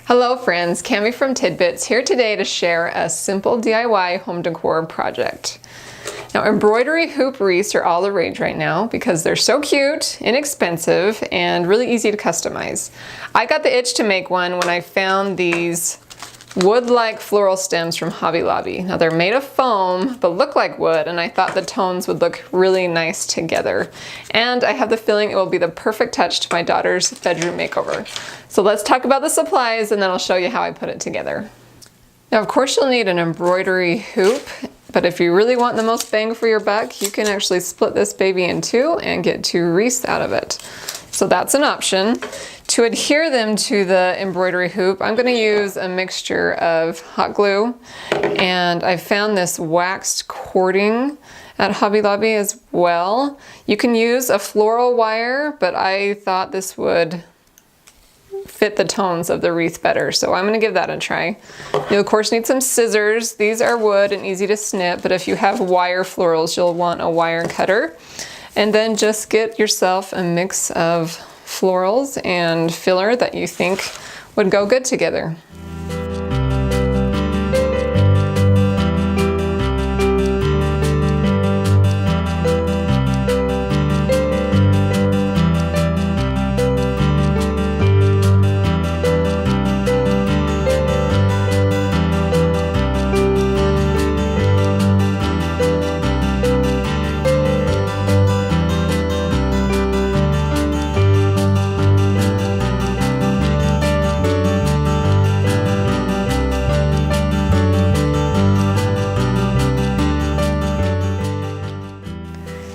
Hello friends, Cami from TIDBITS here today to share a simple DIY home decor project. Now embroidery hoop wreaths are all the rage right now because they're so cute, inexpensive, and really easy to customize. I got the itch to make one when I found these wood-like floral stems from Hobby Lobby. Now they're made of foam but look like wood, and I thought the tones would look really nice together. And I have the feeling it will be the perfect touch to my daughter's bedroom makeover. So let's talk about the supplies and then I'll show you how I put it together. Now of course you'll need an embroidery hoop, but if you really want the most bang for your buck, you can actually split this baby in two and get 2 wreaths out of it. So that's an option. To adhere them to the embroidery hoop, I'm going to use a mixture of hot glue, and I found this waxed cording at Hobby Lobby as well. You can use a floral wire, but I thought this would fit the tones of the wreath better, so I'm going to give that a try. You'll of course need some scissors. These are wood and easy to snip, but if you have wire florals, you'll want a wire cutter. And then just get yourself a mix of florals and filler that you think would go good together.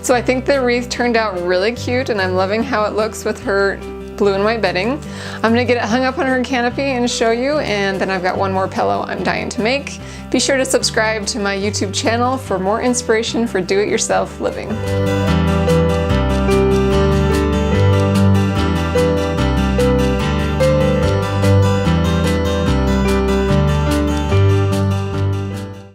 So I think the wreath turned out really cute, and I'm loving how it looks with her blue and white bedding. I'm gonna get it hung up on her canopy and show you, and then I've got one more pillow I'm dying to make. Be sure to subscribe to my YouTube channel for more inspiration for do-it-yourself living.